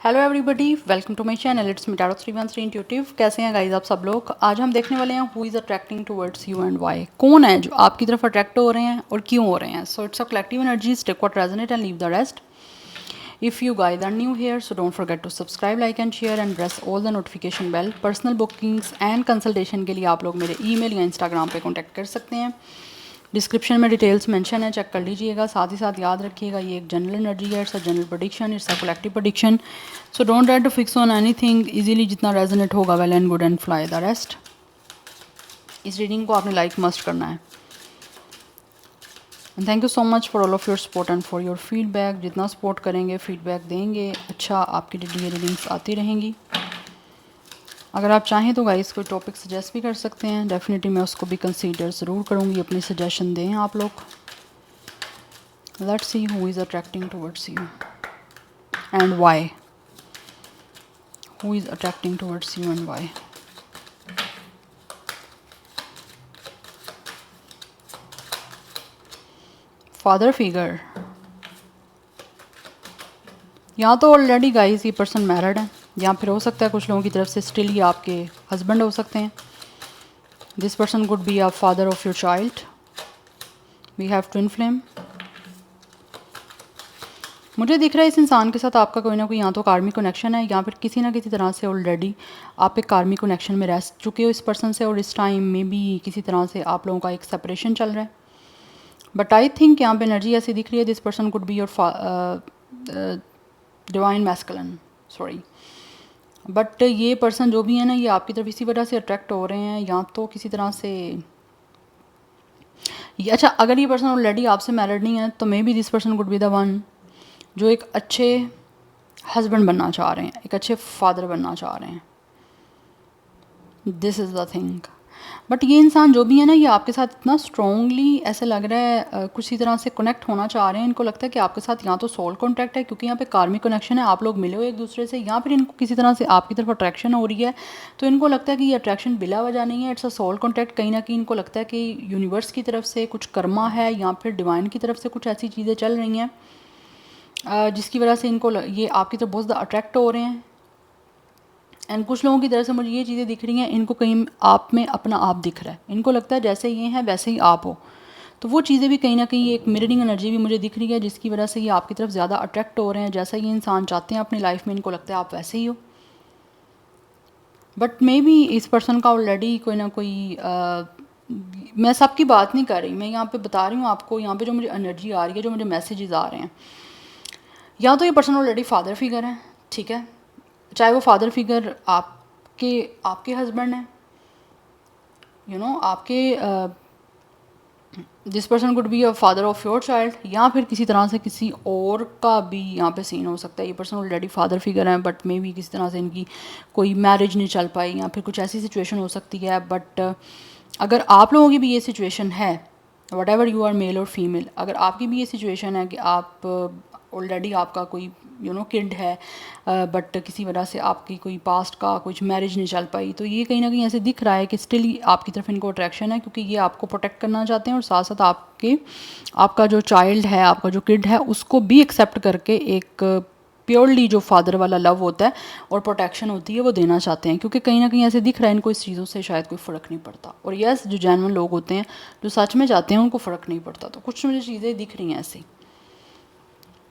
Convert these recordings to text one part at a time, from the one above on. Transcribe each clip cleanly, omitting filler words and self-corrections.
Hello everybody, welcome to my channel. It's me tarot 313 intuitive. कैसे हैं guys आप सब लोग? आज हम देखने वाले हैं who is attracting towards you and why. कौन है जो आपकी तरफ अट्रैक्ट हो रहे हैं और क्यों हो रहे हैं। So it's a collective energies, take what resonate and leave the rest. If you guys are new here, so don't forget to subscribe, like and share and press all the notification bell. Personal bookings and consultation के लिए आप लोग मेरे email या Instagram पे contact कर सकते हैं। डिस्क्रिप्शन में डिटेल्स मेंशन है, चेक कर लीजिएगा। साथ ही साथ याद रखिएगा ये एक जनरल एनर्जी है, it's a general prediction, it's a collective prediction. So don't try to fix on anything. Easily जितना रेजोनेट होगा well and good and fly the rest. इस रीडिंग को आपने लाइक मस्ट करना है। And thank you so much for all of your support and for your feedback. जितना support करेंगे, feedback देंगे, अच्छा आपकी रीडिंग्स आती रहेंगी। अगर आप चाहें तो गाइस कोई टॉपिक सजेस्ट भी कर सकते हैं, डेफिनेटली मैं उसको भी कंसीडर ज़रूर करूँगी। अपनी सजेशन दें आप लोग। Let's see who is attracting towards you and why. Who is attracting towards you and why. Father figure, या तो ऑलरेडी गाइस ये पर्सन मैरिड है, या फिर हो सकता है कुछ लोगों की तरफ से स्टिल ये आपके हस्बैंड हो सकते हैं। This person could be a father of your child. We have twin flame. मुझे दिख रहा है इस इंसान के साथ आपका कोई ना कोई या तो कार्मिक कनेक्शन है, या फिर किसी ना किसी तरह से ऑलरेडी आप एक कार्मिक कनेक्शन में रह चुके हो इस पर्सन से, और इस टाइम में भी किसी तरह से आप लोगों का एक सेपरेशन चल रहा है। बट आई थिंक यहाँ पे एनर्जी ऐसी दिख रही है, this person could be your divine masculine, sorry. But ये पर्सन जो भी है ना, ये आपकी तरफ इसी वजह से अट्रैक्ट हो रहे हैं, या तो किसी तरह से ये, अच्छा अगर ये पर्सन ऑलरेडी आपसे मैरिड नहीं है तो may be this person could be the one जो एक अच्छे हस्बैंड बनना चाह रहे हैं, एक अच्छे फादर बनना चाह रहे हैं। This is the thing. But ये इंसान जो भी है ना, ये आपके साथ इतना स्ट्रॉन्गली ऐसे लग रहा है कुछ ही तरह से कनेक्ट होना चाह रहे हैं। इनको लगता है कि आपके साथ या तो सोल कॉन्टैक्ट है, क्योंकि यहाँ पे कार्मिक कनेक्शन है, आप लोग मिले हो एक दूसरे से, या फिर इनको किसी तरह से आपकी तरफ अट्रैक्शन हो रही है। तो इनको लगता है कि ये अट्रैक्शन बिला वजह नहीं है, इट्स अ सोल कॉन्टैक्ट। कहीं ना कहीं इनको लगता है कि यूनिवर्स की तरफ से कुछ कर्मा है, या फिर डिवाइन की तरफ से कुछ ऐसी चीज़ें चल रही हैं जिसकी वजह से इनको ये आपकी तरफ बहुत ज़्यादा अट्रैक्ट हो रहे हैं। एंड कुछ लोगों की तरफ से मुझे ये चीज़ें दिख रही हैं, इनको कहीं आप में अपना आप दिख रहा है। इनको लगता है जैसे ये हैं वैसे ही आप हो। तो वो चीज़ें भी कहीं ना कहीं एक मिररिंग एनर्जी भी मुझे दिख रही है, जिसकी वजह से ये आपकी तरफ ज़्यादा अट्रैक्ट हो रहे हैं। जैसा ये इंसान चाहते हैं अपनी लाइफ में, इनको लगता है आप वैसे ही हो। बट मे बी इस पर्सन का ऑलरेडी कोई ना कोई मैं सबकी बात नहीं कर रही, मैं यहाँ पे बता रही हूँ आपको। यहाँ पे जो मुझे एनर्जी आ रही है, जो मुझे मैसेजेस आ रहे हैं, या तो ये पर्सन ऑलरेडी फादर फिगर है, ठीक है, चाहे वो फादर फिगर आपके आपके हस्बैंड हैं, यू नो आपके this person could be a father of your child, या फिर किसी तरह से किसी और का भी यहाँ पे सीन हो सकता है। ये पर्सन ऑलरेडी फादर फिगर हैं, बट मे बी किसी तरह से इनकी कोई मैरिज नहीं चल पाई, या फिर कुछ ऐसी सिचुएशन हो सकती है। बट अगर आप लोगों की भी ये सिचुएशन है, whatever you are male और फीमेल, अगर आपकी भी ये सिचुएशन है कि आप ऑलरेडी आपका कोई किड है, बट किसी वजह से आपकी कोई पास्ट का कुछ मैरिज नहीं चल पाई, तो ये कहीं ना कहीं ऐसे दिख रहा है कि स्टिल आपकी तरफ इनको अट्रैक्शन है, क्योंकि ये आपको प्रोटेक्ट करना चाहते हैं, और साथ साथ आपका जो चाइल्ड है, आपका जो किड है, उसको भी एक्सेप्ट करके एक प्योरली जो फादर वाला लव होता है और प्रोटेक्शन होती है वो देना चाहते हैं। क्योंकि कहीं ना कहीं ऐसे दिख रहा है इनको इस चीज़ों से शायद कोई फ़र्क नहीं पड़ता। और यस, जो जेन्युइन लोग होते हैं, जो सच में चाहते हैं, उनको फ़र्क नहीं पड़ता। तो कुछ मुझे चीज़ें दिख रही हैं ऐसी,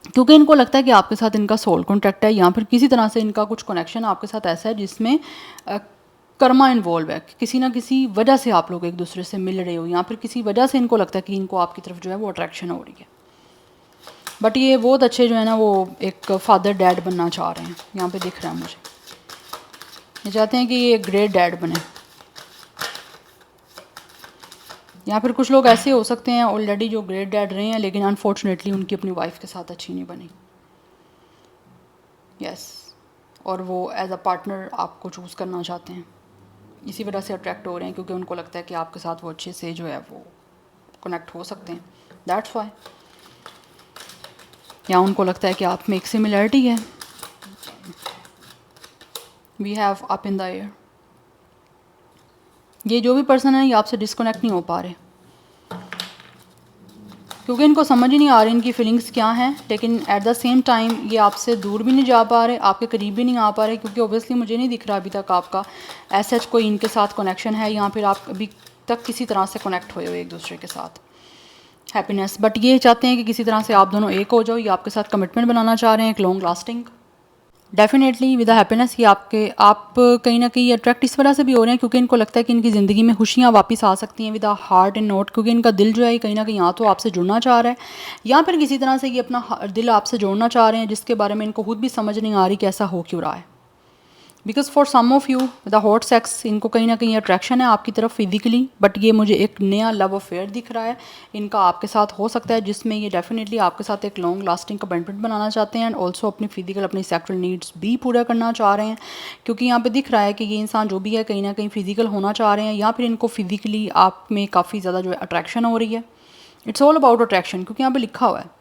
क्योंकि इनको लगता है कि आपके साथ इनका सोल कॉन्टैक्ट है, या फिर किसी तरह से इनका कुछ कनेक्शन आपके साथ ऐसा है जिसमें कर्मा इन्वॉल्व है। किसी ना किसी वजह से आप लोग एक दूसरे से मिल रहे हो, या फिर किसी वजह से इनको लगता है कि इनको आपकी तरफ जो है वो अट्रैक्शन हो रही है। बट ये बहुत अच्छे जो है ना, वो एक फादर डैड बनना चाह रहे हैं, यहाँ पे दिख रहा है मुझे। ये चाहते हैं कि ये ग्रेट डैड बने, या फिर कुछ लोग ऐसे हो सकते हैं ऑलरेडी जो ग्रेट डैड रहे हैं, लेकिन अनफॉर्चुनेटली उनकी अपनी वाइफ के साथ अच्छी नहीं बनी। यस, और वो एज अ पार्टनर आपको चूज़ करना चाहते हैं, इसी वजह से अट्रैक्ट हो रहे हैं, क्योंकि उनको लगता है कि आपके साथ वो अच्छे से जो है वो कनेक्ट हो सकते हैं। That's why. या उनको लगता है कि आप में एक सिमिलरिटी है। We have up in the air. ये जो भी पर्सन है, ये आपसे डिस्कनेक्ट नहीं हो पा रहे। क्योंकि इनको समझ ही नहीं आ रही इनकी फीलिंग्स क्या हैं, लेकिन एट द सेम टाइम ये आपसे दूर भी नहीं जा पा रहे, आपके करीब भी नहीं आ पा रहे, क्योंकि ओबियसली मुझे नहीं दिख रहा अभी तक आपका ऐसा कोई इनके साथ कनेक्शन है, या फिर आप अभी तक किसी तरह से कनेक्ट हुए हो एक दूसरे के साथ हैप्पीनेस। बट ये चाहते हैं कि किसी तरह से आप दोनों एक हो जाओ, ये आपके साथ कमिटमेंट बनाना चाह रहे हैं, एक long lasting. Definitely with happiness ये आप कहीं ना कहीं अट्रैक्ट इस वजह से भी हो रहे हैं क्योंकि इनको लगता है कि इनकी ज़िंदगी में खुशियाँ वापस आ सकती हैं with a heart and note, क्योंकि इनका दिल जो है कहीं ना कहीं या तो आपसे जुड़ना चाह रहा है, या फिर किसी तरह से ये अपना दिल आपसे जोड़ना चाह रहे हैं, जिसके बारे में इनको खुद भी समझ नहीं आ रही कि ऐसा हो क्यों रहा है। Because for some of you the hot sex, इनको कहीं ना कहीं अट्रैक्शन है आपकी तरफ फिजिकली, बट ये मुझे एक नया लव अफेयर दिख रहा है इनका आपके साथ हो सकता है, जिसमें ये डेफिनेटली आपके साथ एक लॉन्ग लास्टिंग कमिटमेंट बनाना चाहते हैं, एंड ऑल्सो अपनी फिजिकल अपनी सेक्सुअल नीड्स भी पूरा करना चाह रहे हैं, क्योंकि यहाँ पे दिख रहा है कि ये इंसान जो भी है कहीं ना कहीं फिजिकल होना चाह रहे हैं, या फिर इनको फिजिकली आप में काफ़ी ज़्यादा जो है अट्रैक्शन हो रही है। इट्स ऑल अबाउट अट्रैक्शन, क्योंकि यहाँ पे लिखा हुआ है।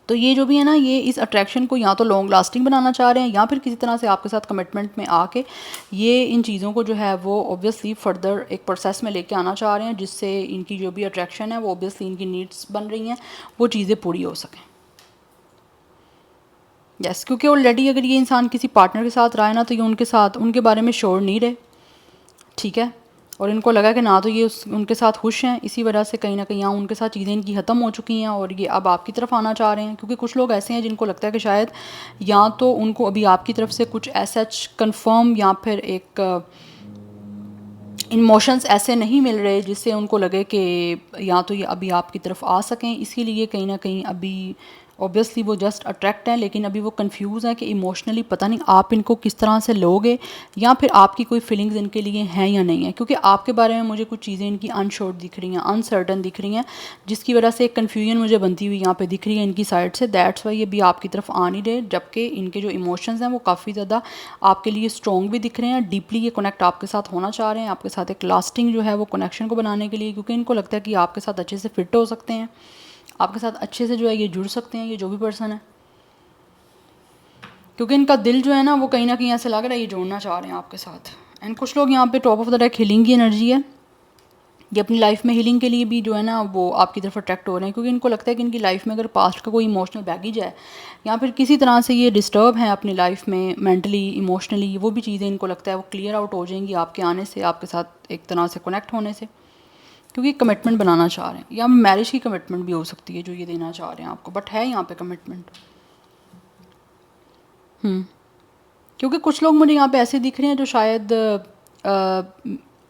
तो ये जो भी है ना, ये इस अट्रैक्शन को या तो लॉन्ग लास्टिंग बनाना चाह रहे हैं, या फिर किसी तरह से आपके साथ कमिटमेंट में आके ये इन चीज़ों को जो है वो ऑब्वियसली फर्दर एक प्रोसेस में लेके आना चाह रहे हैं, जिससे इनकी जो भी अट्रैक्शन है वो ऑब्वियसली इनकी नीड्स बन रही हैं वो चीज़ें पूरी हो सकें। यस, क्योंकि ऑलरेडी अगर ये इंसान किसी पार्टनर के साथ रहा है ना, तो ये उनके साथ उनके बारे में श्योर नहीं रहे, ठीक है, और इनको लगा कि ना तो ये उनके साथ खुश हैं, इसी वजह से कहीं ना कहीं यहाँ उनके साथ चीज़ें इनकी ख़त्म हो चुकी हैं और ये अब आपकी तरफ आना चाह रहे हैं, क्योंकि कुछ लोग ऐसे हैं जिनको लगता है कि शायद या तो उनको अभी आपकी तरफ से कुछ ऐसा कंफर्म या फिर एक इमोशंस ऐसे नहीं मिल रहे जिससे उनको लगे कि या तो ये अभी आपकी तरफ आ सकें, इसीलिए कहीं ना कहीं अभी ऑब्वियसली वो जस्ट अट्रैक्ट हैं, लेकिन अभी वो कंफ्यूज हैं कि इमोशनली पता नहीं आप इनको किस तरह से लोगे, या फिर आपकी कोई फीलिंग्स इनके लिए हैं या नहीं है, क्योंकि आपके बारे में मुझे कुछ चीज़ें इनकी अनश्योर दिख रही हैं, अनसर्टन दिख रही हैं, जिसकी वजह से एक कन्फ्यूजन मुझे बनती हुई यहाँ पे दिख रही है इनकी साइड से। दैट्स वाई ये भी आपकी तरफ आ नहीं रहे, जबकि इनके जो इमोशंस हैं वो काफ़ी ज़्यादा आपके लिए स्ट्रॉन्ग भी दिख रहे हैं, डीपली ये कनेक्ट आपके साथ होना चाह रहे हैं, आपके साथ एक लास्टिंग जो है वो कनेक्शन को बनाने के लिए, क्योंकि इनको लगता है कि आपके साथ अच्छे से फिट हो सकते हैं, आपके साथ अच्छे से जो है ये जुड़ सकते हैं, ये जो भी पर्सन है, क्योंकि इनका दिल जो है ना वो कहीं ना कहीं ऐसे लग रहा है ये जोड़ना चाह रहे हैं आपके साथ। एंड कुछ लोग यहाँ पे top of the deck healing की एनर्जी है, ये अपनी लाइफ में हीलिंग के लिए भी जो है ना वो आपकी तरफ अट्रैक्ट हो रहे हैं, क्योंकि इनको लगता है कि इनकी लाइफ में अगर पास्ट का कोई इमोशनल बैगेज है, या फिर किसी तरह से ये डिस्टर्ब हैं अपनी लाइफ में मेंटली इमोशनली, वो भी चीज़ें इनको लगता है वो क्लियर आउट हो जाएंगी आपके आने से, आपके साथ एक तरह से कनेक्ट होने से, क्योंकि कमिटमेंट बनाना चाह रहे हैं, या मैरिज की कमिटमेंट भी हो सकती है जो ये देना चाह रहे हैं आपको, बट है यहाँ पे कमिटमेंट। क्योंकि कुछ लोग मुझे यहाँ पे ऐसे दिख रहे हैं जो शायद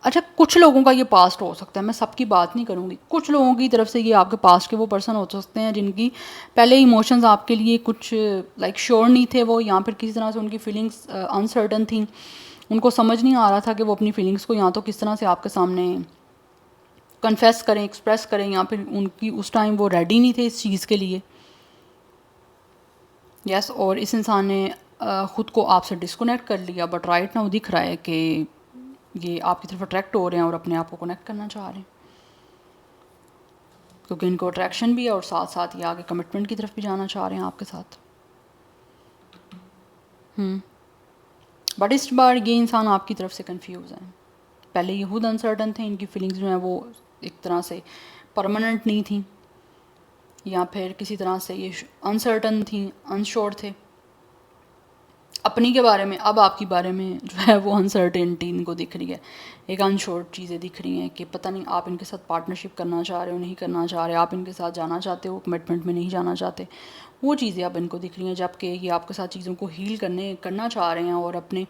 अच्छा कुछ लोगों का ये पास्ट हो सकता है, मैं सबकी बात नहीं करूँगी, कुछ लोगों की तरफ से ये आपके पास्ट के वो पर्सन हो सकते हैं जिनकी पहले इमोशंस आपके लिए कुछ लाइक श्योर नहीं थे वो, या फिर किसी तरह से उनकी फीलिंग्स अनसर्टन थी, उनको समझ नहीं आ रहा था कि वो अपनी फीलिंग्स को या तो किस तरह से आपके सामने कन्फेस करें, एक्सप्रेस करें, या फिर उनकी उस टाइम वो रेडी नहीं थे इस चीज़ के लिए। यस, और इस इंसान ने ख़ुद को आपसे डिस्कनेक्ट कर लिया, बट राइट नाउ दिख रहा है कि ये आपकी तरफ अट्रैक्ट हो रहे हैं और अपने आप को कनेक्ट करना चाह रहे हैं, क्योंकि इनको अट्रैक्शन भी है और साथ साथ ये आगे कमिटमेंट की तरफ भी जाना चाह रहे हैं आपके साथ। बट इस बार ये इंसान आपकी तरफ से कंफ्यूज है, पहले ये खुद अनसर्टन थे, इनकी फीलिंग्स जो हैं वो एक तरह से परमानेंट नहीं थी, या फिर किसी तरह से ये अनसर्टन थी, अनश्योर थे अपनी के बारे में, अब आपके बारे में जो है वो अनसर्टेनिटी इनको दिख रही है, एक अनश्योर चीज़ें दिख रही हैं कि पता नहीं आप इनके साथ पार्टनरशिप करना चाह रहे हो नहीं करना चाह रहे, आप इनके साथ जाना चाहते हो कमिटमेंट में नहीं जाना चाहते, वो चीज़ें अब इनको दिख रही हैं, जबकि ये आपके साथ चीज़ों को हील करना चाह रहे हैं और अपने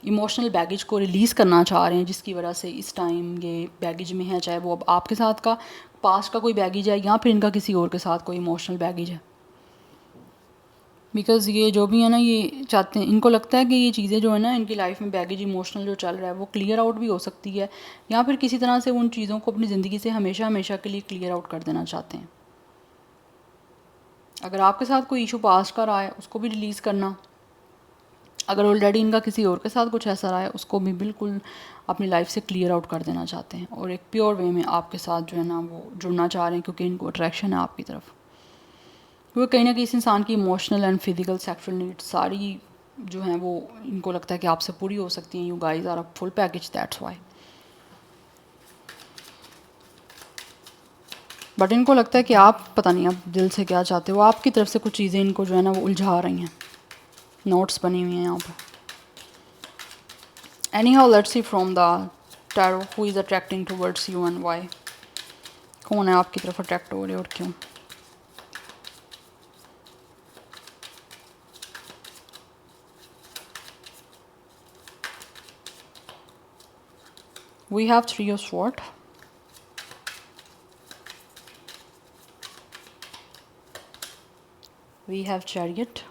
इमोशनल बैगेज को रिलीज़ करना चाह रहे हैं, जिसकी वजह से इस टाइम ये बैगेज में है, चाहे वो अब आपके साथ का पास्ट का कोई बैगेज है या फिर इनका किसी और के साथ कोई इमोशनल बैगेज है। बिकॉज़ ये जो भी है ना ये चाहते हैं, इनको लगता है कि ये चीज़ें जो है ना इनकी लाइफ में बैगेज इमोशनल जो चल रहा है वो क्लियर आउट भी हो सकती है, या फिर किसी तरह से उन चीज़ों को अपनी ज़िंदगी से हमेशा हमेशा के लिए क्लियर आउट कर देना चाहते हैं। अगर आपके साथ कोई इशू पास्ट का रहा है उसको भी रिलीज़ करना, अगर ऑलरेडी इनका किसी और के साथ कुछ ऐसा रहा है उसको भी बिल्कुल अपनी लाइफ से क्लियर आउट कर देना चाहते हैं, और एक प्योर वे में आपके साथ जो है ना वो जुड़ना चाह रहे हैं, क्योंकि इनको अट्रैक्शन है आपकी तरफ, क्योंकि कहीं ना कहीं इस इंसान की emotional and physical sexual needs सारी जो हैं वो इनको लगता है कि आपसे पूरी हो सकती हैं। You guys are a full package, that's why. But इनको लगता है कि आप पता नहीं आप दिल से क्या चाहते हो, आपकी तरफ से कुछ चीज़ें इनको जो है ना वो उलझा रही हैं। नोट्स बनी हुई हैं यहाँ पर। Anyhow let's see from the tarot who is attracting towards you and why. कौन है आपकी तरफ अट्रैक्ट हो रहे और क्यों? We have Three of Swords. We have Chariot.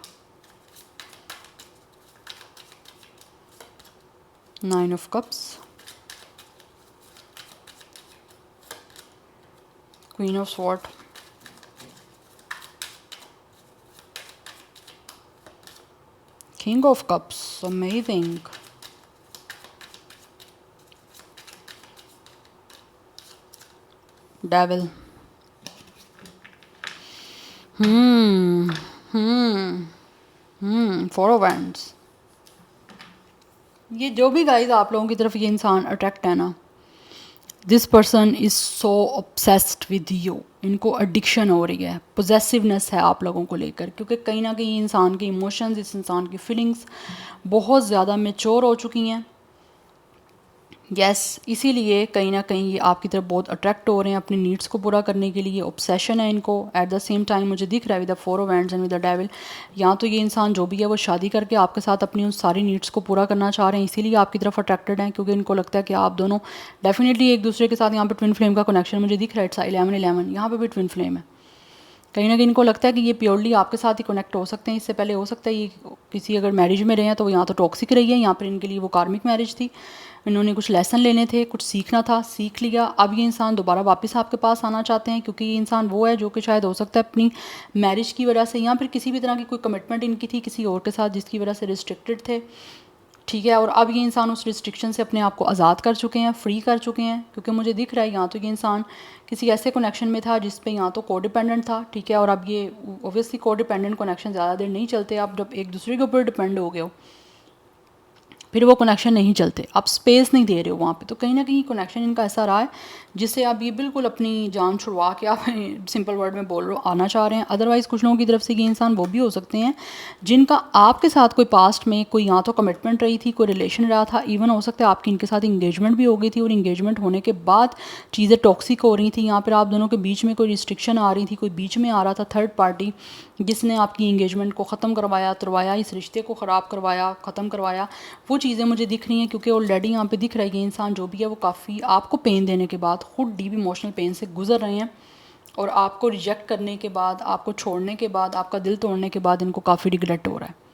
Nine of Cups. Queen of Swords. King of Cups. Amazing. Devil. Four of Wands. ये जो भी गाइस आप लोगों की तरफ ये इंसान अट्रैक्ट है ना, this person is so obsessed with you. इनको एडिक्शन हो रही है, पोजेसिवनेस है आप लोगों को लेकर, क्योंकि कहीं ना कहीं इंसान के इमोशंस, इस इंसान की फीलिंग्स बहुत ज़्यादा मेच्योर हो चुकी हैं। यस इसीलिए कहीं ना कहीं ये आपकी तरफ बहुत अट्रैक्ट हो रहे हैं अपनी नीड्स को पूरा करने के लिए। ऑब्सेशन है इनको। एट द सेम टाइम मुझे दिख रहा है with the four of hands and with the devil, या तो ये इंसान जो भी है वो शादी करके आपके साथ अपनी उन सारी नीड्स को पूरा करना चाह रहे हैं, इसीलिए आपकी तरफ अट्रैक्टेड हैं, क्योंकि इनको लगता है कि आप दोनों डेफिनेटली एक दूसरे के साथ, यहाँ पर ट्विन फ्लेम का कनेक्शन मुझे दिख रहा है। इट्स 11-11, यहाँ पर भी ट्विन फ्लेम है। कहीं ना कहीं इनको लगता है कि ये प्योरली आपके साथ ही कनेक्ट हो सकते हैं। इससे पहले हो सकता है ये किसी अगर मैरिज में रहे हैं तो यहाँ तो टॉक्सिक रही है, यहाँ पर इनके लिए वो कार्मिक मैरिज थी, इन्होंने कुछ लेसन लेने थे, कुछ सीखना था, सीख लिया। अब ये इंसान दोबारा वापस आपके पास आना चाहते हैं, क्योंकि ये इंसान वो है जो कि शायद हो सकता है अपनी मैरिज की वजह से या फिर किसी भी तरह की कोई कमिटमेंट इनकी थी किसी और के साथ जिसकी वजह से रिस्ट्रिक्टेड थे, ठीक है। और अब ये इंसान उस रिस्ट्रिक्शन से अपने आप को आज़ाद कर चुके हैं, फ्री कर चुके हैं, क्योंकि मुझे दिख रहा है यहाँ तो ये इंसान किसी ऐसे कनेक्शन में था जिस पे यहाँ तो को डिपेंडेंट था, ठीक है। और अब ये ओबियसली को डिपेंडेंट कनेक्शन ज़्यादा देर नहीं चलते। आप जब एक दूसरे के ऊपर डिपेंड हो गए हो फिर वो कनेक्शन नहीं चलते, आप स्पेस नहीं दे रहे हो वहाँ पे। तो कहीं ना कहीं कनेक्शन इनका ऐसा रहा है जिससे आप ये बिल्कुल अपनी जान छुड़वा के आप सिंपल वर्ड में बोल रहे हो आना चाह रहे हैं। अदरवाइज़ कुछ लोगों की तरफ से ये इंसान वो भी हो सकते हैं जिनका आपके साथ कोई पास्ट में कोई यहाँ तो कमिटमेंट रही थी, कोई रिलेशन रहा था, इवन हो सकता है आपकी इनके साथ इंगेजमेंट भी हो गई थी, और इंगेजमेंट होने के बाद चीज़ें टॉक्सिक हो रही थी, यहाँ पर आप दोनों के बीच में कोई रिस्ट्रिक्शन आ रही थी, कोई बीच में आ रहा था थर्ड पार्टी जिसने आपकी इंगेजमेंट को ख़त्म करवाया, तुरवाया, इस रिश्ते को ख़राब करवाया, ख़त्म करवाया। वो चीज़ें मुझे दिख रही हैं, क्योंकि ऑलरेडी यहाँ पे दिख रहा है कि इंसान जो भी है वो काफ़ी आपको पेन देने के बाद खुद डीप इमोशनल पेन से गुजर रहे हैं, और आपको रिजेक्ट करने के बाद, आपको छोड़ने के बाद, आपका दिल तोड़ने के बाद इनको काफ़ी रिग्रेट हो रहा है।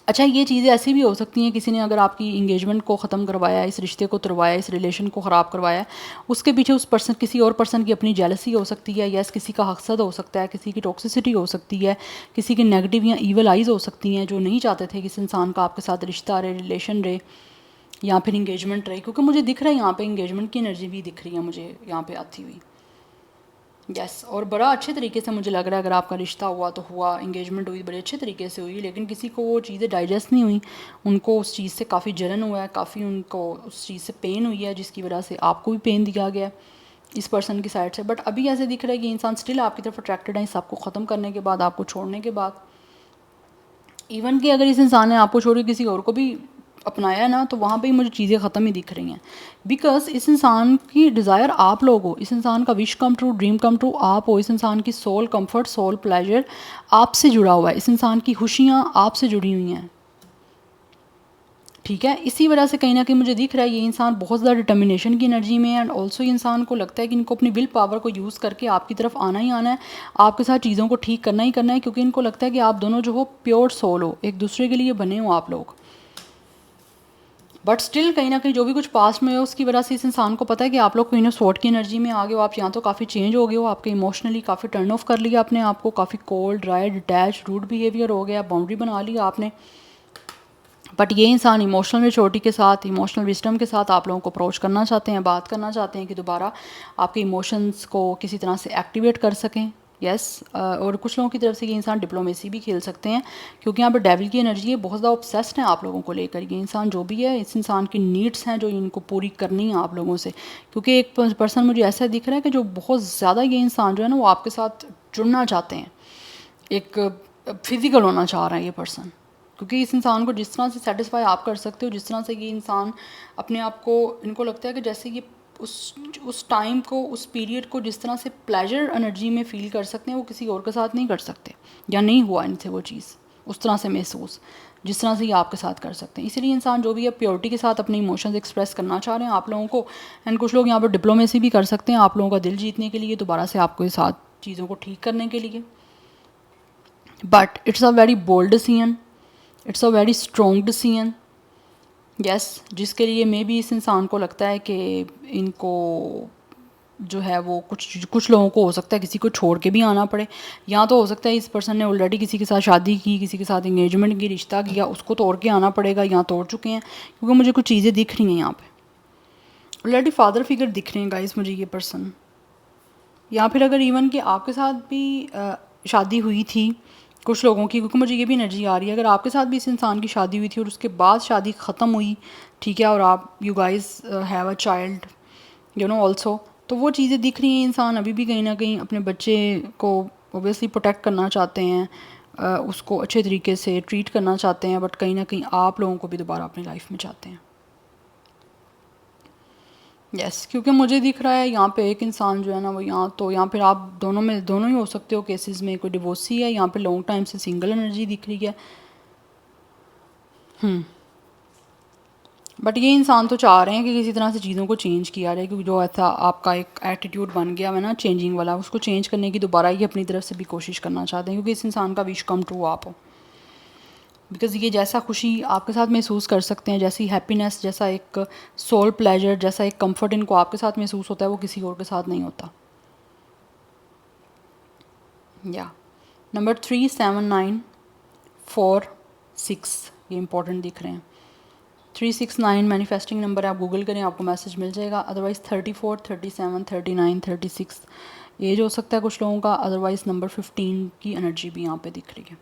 अच्छा ये चीज़ें ऐसी भी हो सकती हैं किसी ने अगर आपकी इंगेजमेंट को ख़त्म करवाया, इस रिश्ते को तुड़वाया, इस रिलेशन को ख़राब करवाया, उसके पीछे उस पर्सन किसी और पर्सन की अपनी जेलसी हो सकती है, यस किसी का हक़सद हो सकता है, किसी की टॉक्सिसिटी हो सकती है, किसी की नेगेटिव या ईवल आइज़ हो सकती हैं जो नहीं चाहते थे कि इस इंसान का आपके साथ रिश्ता रहे, रिलेशन रहे या फिर इंगेजमेंट रहे। क्योंकि मुझे दिख रहा है यहाँ पर इंगेजमेंट की एनर्जी भी दिख रही है मुझे यहाँ पर आती हुई। यस और बड़ा अच्छे तरीके से मुझे लग रहा है अगर आपका रिश्ता हुआ तो हुआ, इंगेजमेंट हुई बड़े अच्छे तरीके से हुई, लेकिन किसी को वो चीज़ें डाइजेस्ट नहीं हुई, उनको उस चीज़ से काफ़ी जलन हुआ है, काफ़ी उनको उस चीज़ से पेन हुई है, जिसकी वजह से आपको भी पेन दिया गया है इस पर्सन की साइड से। बट अभी ऐसे दिख रहा है कि इंसान स्टिल आपकी तरफ अट्रैक्टेड है, इस आपको ख़त्म करने के बाद, आपको छोड़ने के बाद। इवन कि अगर इस इंसान ने आपको छोड़ के किसी और को भी अपनाया ना तो वहाँ पे ही मुझे चीज़ें ख़त्म ही दिख रही हैं। बिकॉज इस इंसान की डिज़ायर आप लोग हो, इस इंसान का wish come true, dream come true आप हो, इस इंसान की सोल कंफर्ट, सोल प्लेजर आपसे जुड़ा हुआ है, इस इंसान की खुशियाँ आपसे जुड़ी हुई हैं, ठीक है। इसी वजह से कहीं ना कहीं मुझे दिख रहा है ये इंसान बहुत ज़्यादा डिटर्मिनेशन की एनर्जी में है, एंड ऑल्सो इंसान को लगता है कि इनको अपनी विल पावर को यूज़ करके आपकी तरफ आना ही आना है, आपके साथ चीज़ों को ठीक करना ही करना है, क्योंकि इनको लगता है कि आप दोनों जो हो प्योर सोल हो, एक दूसरे के लिए बने हो आप लोग। बट स्टिल कहीं ना कहीं जो भी कुछ पास्ट में है उसकी वजह से इस इंसान को पता है कि आप लोग क्वीन ऑफ स्वॉर्ड की एनर्जी में आ गए हो, आप यहाँ तो काफ़ी चेंज हो गए हो, आपके इमोशनली काफ़ी टर्न ऑफ कर लिया आपने आपको, काफ़ी cold, dry, detach, rude behaviour हो गया, बाउंड्री बना लिया आपने। बट ये इंसान इमोशनल मैच्योरिटी के साथ, इमोशनल विजडम के साथ आप लोगों को अप्रोच करना चाहते हैं, बात करना चाहते हैं कि दोबारा आपके इमोशंस को किसी तरह से एक्टिवेट कर सकें, यस और कुछ लोगों की तरफ से ये इंसान डिप्लोमेसी भी खेल सकते हैं, क्योंकि यहाँ पर डेविल की एनर्जी है, बहुत ज़्यादा ऑब्सेस्ड हैं आप लोगों को लेकर। ये इंसान जो भी है, इस इंसान की नीड्स हैं जो इनको पूरी करनी है आप लोगों से, क्योंकि एक पर्सन मुझे ऐसा दिख रहा है कि जो बहुत ज़्यादा ये इंसान जो है ना वो आपके साथ जुड़ना चाहते हैं, एक फिज़िकल होना चाह रहा है ये पर्सन, क्योंकि इस इंसान को जिस तरह से सेटिस्फाई आप कर सकते हो, जिस तरह से ये इंसान अपने आप को, इनको लगता है कि जैसे ये उस टाइम को, उस पीरियड को जिस तरह से प्लेजर एनर्जी में फ़ील कर सकते हैं वो किसी और के साथ नहीं कर सकते, या नहीं हुआ इनसे वो चीज़ उस तरह से महसूस जिस तरह से ये आपके साथ कर सकते हैं। इसीलिए इंसान जो भी है प्योरिटी के साथ अपने इमोशंस एक्सप्रेस करना चाह रहे हैं आप लोगों को। एंड कुछ लोग यहाँ पर डिप्लोमेसी भी कर सकते हैं आप लोगों का दिल जीतने के लिए, दोबारा से आपके साथ चीज़ों को ठीक करने के लिए। But it's a very bold decision, it's a very strong decision. Yes, जिसके लिए मे भी इस इंसान को लगता है कि इनको जो है वो कुछ लोगों को हो सकता है किसी को छोड़ के भी आना पड़े, या तो हो सकता है इस पर्सन ने ऑलरेडी किसी के साथ शादी की, किसी के साथ इंगेजमेंट की, रिश्ता किया, उसको तोड़ के आना पड़ेगा, या तोड़ चुके हैं, क्योंकि मुझे कुछ चीज़ें दिख रही हैं यहाँ पे। ऑलरेडी फादर फिगर दिख रहे हैं गाइस मुझे ये पर्सन, या फिर अगर इवन कि आपके साथ भी शादी हुई थी कुछ लोगों की, क्योंकि मुझे ये भी एनर्जी आ रही है, अगर आपके साथ भी इस इंसान की शादी हुई थी और उसके बाद शादी ख़त्म हुई, ठीक है, और आप you guys have a child you know also, तो वो चीज़ें दिख रही हैं। इंसान अभी भी कहीं ना कहीं अपने बच्चे को ओबियसली प्रोटेक्ट करना चाहते हैं, उसको अच्छे तरीके से ट्रीट करना चाहते हैं, बट कहीं ना कहीं आप लोगों को भी दोबारा अपनी लाइफ में चाहते हैं। यस, क्योंकि मुझे दिख रहा है यहाँ पे एक इंसान जो है ना वो यहाँ फिर आप दोनों ही हो सकते हो केसेस में, कोई डिवोर्सी है, यहाँ पे लॉन्ग टाइम से सिंगल एनर्जी दिख रही है। बट ये इंसान तो चाह रहे हैं कि किसी तरह से चीज़ों को चेंज किया जाए, क्योंकि जो ऐसा आपका एक एटीट्यूड बन गया है ना चेंजिंग वाला, उसको चेंज करने की दोबारा ही अपनी तरफ से भी कोशिश करना चाहते हैं, क्योंकि इस इंसान का विश कम ट्रू आप हो। बिकॉज़ ये जैसा खुशी आपके साथ महसूस कर सकते हैं, जैसी हैप्पीनेस, जैसा एक सोल प्लेजर, जैसा एक कंफर्ट इनको आपके साथ महसूस होता है, वो किसी और के साथ नहीं होता। या नंबर 3, 7, 9, 4, 6 ये इंपॉर्टेंट दिख रहे हैं। 369 मैनिफेस्टिंग नंबर है, आप गूगल करें आपको मैसेज मिल जाएगा। अदरवाइज़ 34, 37, 39, 36 एज हो सकता है कुछ लोगों का। अदरवाइज़ नंबर 15 की एनर्जी भी यहाँ पे दिख रही है।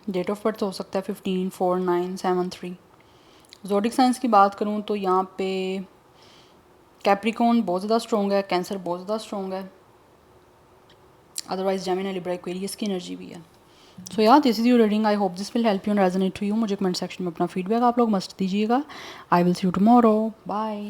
डेट ऑफ बर्थ हो सकता है 15, 4, 9, 7, 3। ज़ोडिक साइंस की बात करूँ तो यहाँ पे कैप्रिकॉन बहुत ज़्यादा स्ट्रॉन्ग है, कैंसर बहुत ज़्यादा स्ट्रॉन्ग है। अदरवाइज जेमिनी, लिब्रा, एक्वेरियस की एनर्जी भी है। So yeah this is your reading, I hope this will help you and resonate to you. मुझे कमेंट सेक्शन में अपना फीडबैक आप लोग मस्ट दीजिएगा। I will see you tomorrow, bye.